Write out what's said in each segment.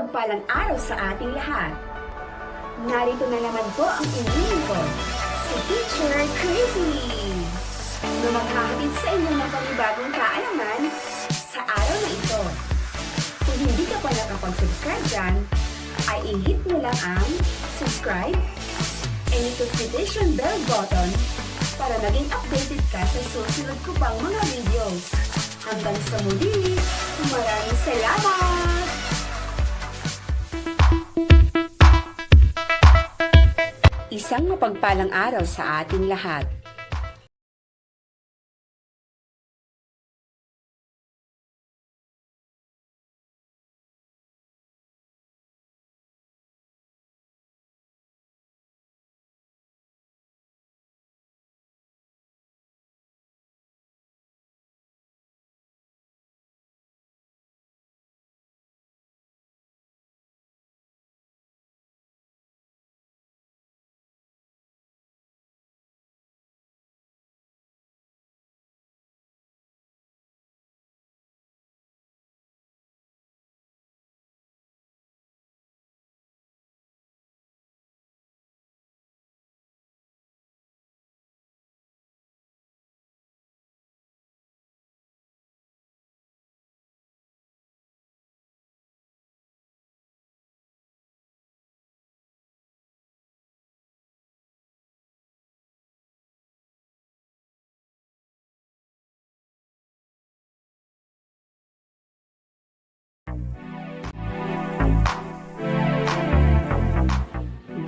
mapagpalang araw sa ating lahat. Narito na naman po ang inyong lingkod, si Teacher Crazy, na maghahatid sa inyo ng panibagong kaalaman sa araw na ito. Kung hindi ka pa nakapag-subscribe dyan, ay i-hit mo lang ang subscribe and notification bell button para maging updated ka sa susunod ko pang mga videos. Hanggang sa muli, maraming salamat! Isang mapagpalang araw sa ating lahat.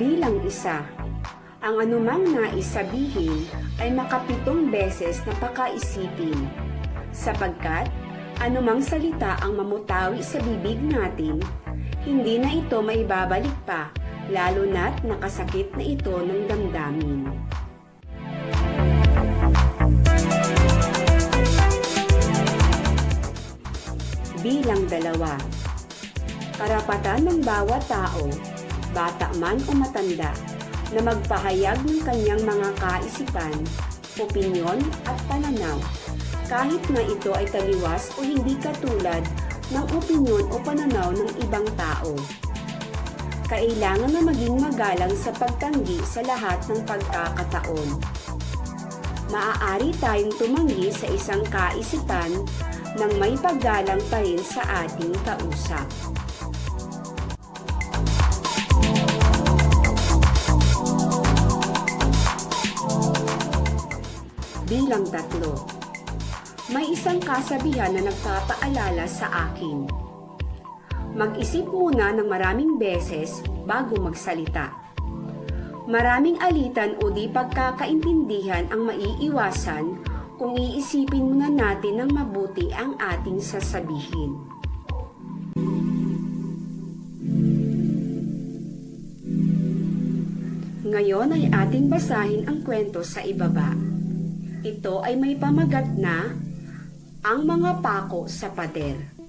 Bilang isa, ang anumang nais sabihin ay makapitong beses na pakaisipin, sapagkat anumang salita ang mamutawi sa bibig natin, hindi na ito maibabalik pa, lalo na't nakasakit na ito ng damdamin. Bilang dalawa, karapatan ng bawat tao, bata man o matanda, na magpahayag ng kanyang mga kaisipan, opinyon at pananaw, kahit na ito ay taliwas o hindi katulad ng opinyon o pananaw ng ibang tao. Kailangan na maging magalang sa pagtanggi sa lahat ng pagkakataon. Maaari tayong tumanggi sa isang kaisipan nang may paggalang pa rin sa ating kausap. Bilang tatlo, may isang kasabihan na nagpapaalala sa akin. Mag-isip muna ng maraming beses bago magsalita. Maraming alitan o di pagkakaintindihan ang maiiwasan kung iisipin muna natin ng mabuti ang ating sasabihin. Ngayon ay ating basahin ang kwento sa ibaba. Ito ay may pamagat na ang mga pako sa pader.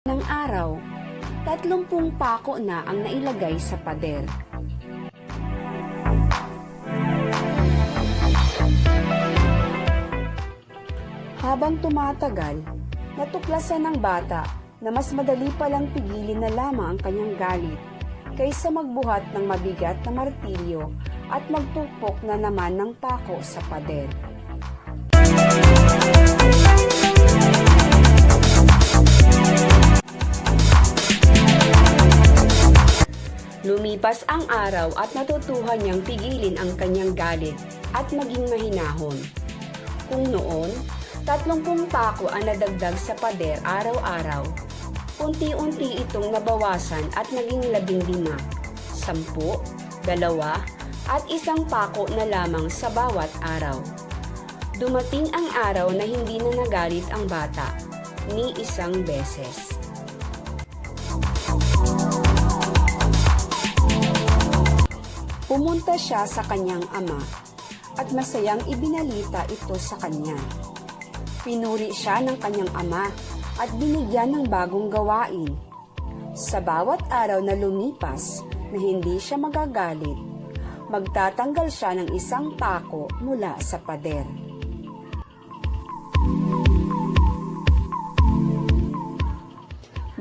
Ng araw, 30 pako na ang nailagay sa pader. Habang tumatagal, natuklasan ng bata na mas madali palang pigilin na lamang ang kanyang galit kaysa magbuhat ng mabigat na martilyo at magpukpok na naman ng pako sa pader. Lumipas ang araw at natutuhan niyang pigilin ang kanyang galit at maging mahinahon. Kung noon, 30 pako ang nadagdag sa pader araw-araw, unti-unti itong nabawasan at naging 15, 10, 2, at 1 pako na lamang sa bawat araw. Dumating ang araw na hindi na nagalit ang bata ni isang beses. Pumunta siya sa kanyang ama at masayang ibinalita ito sa kanya. Pinuri siya ng kanyang ama at binigyan ng bagong gawain. Sa bawat araw na lumipas na hindi siya magagalit, magtatanggal siya ng 1 pako mula sa pader.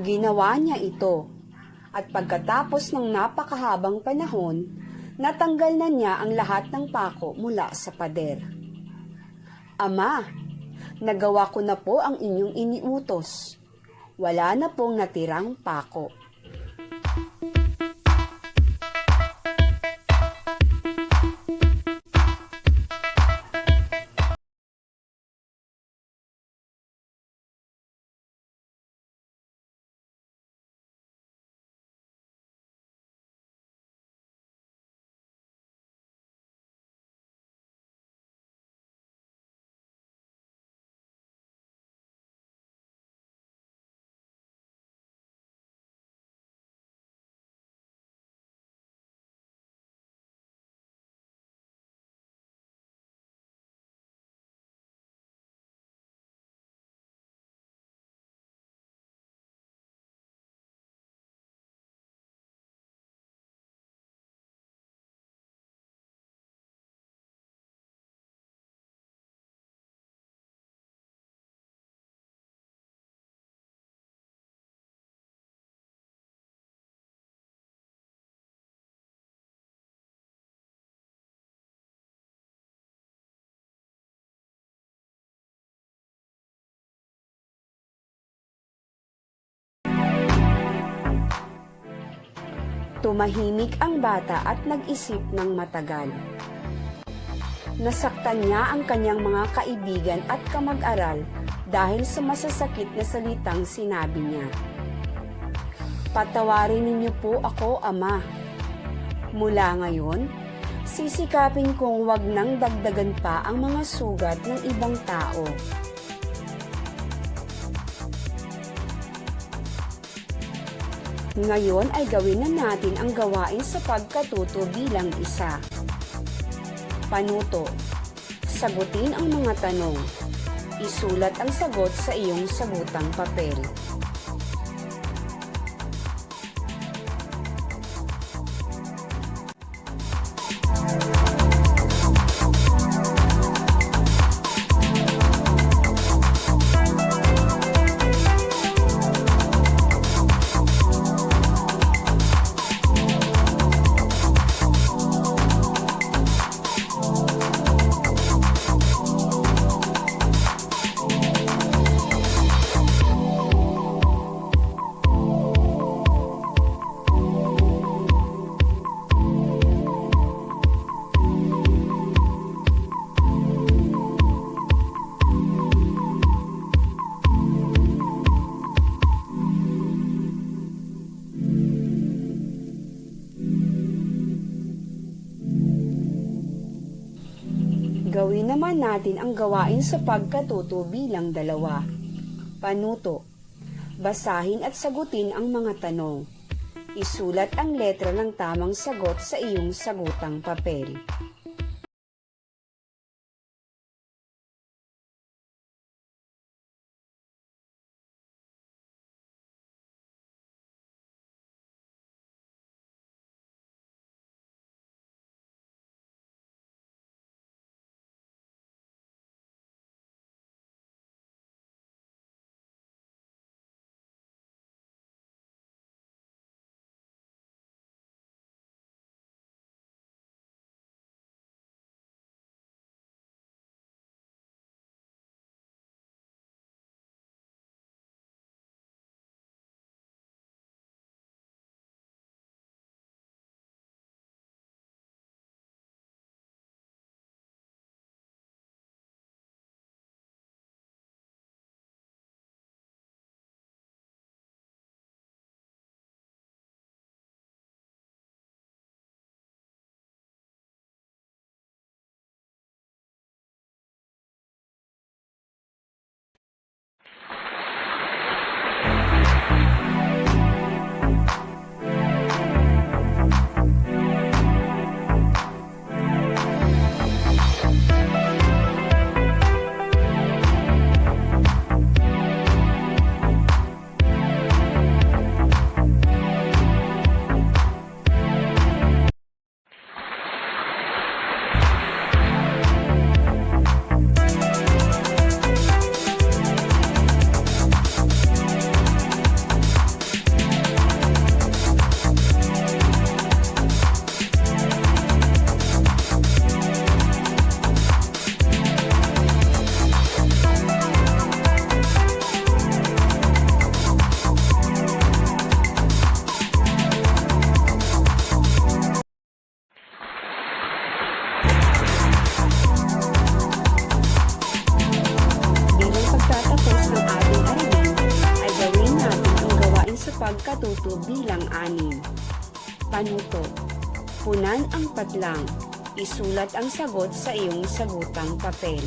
Ginawa niya ito at pagkatapos ng napakahabang panahon, natanggal na niya ang lahat ng pako mula sa pader. Ama, nagawa ko na po ang inyong iniutos. Wala na pong natirang pako. Tumahimik ang bata at nag-isip ng matagal. Nasaktan niya ang kanyang mga kaibigan at kamag-aral dahil sa masasakit na salitang sinabi niya. Patawarin ninyo po ako, Ama. Mula ngayon, sisikapin kong wag nang dagdagan pa ang mga sugat ng ibang tao. Ngayon ay gawin na natin ang gawain sa pagkatuto bilang isa. Panuto. Sagutin ang mga tanong. Isulat ang sagot sa iyong sagutang papel. Gawin naman natin ang gawain sa pagkatuto bilang 2. Panuto. Basahin at sagutin ang mga tanong. Isulat ang letra ng tamang sagot sa iyong sagutang papel. panuto. Punan ang padlang. Isulat ang sagot sa iyong sagutang papel.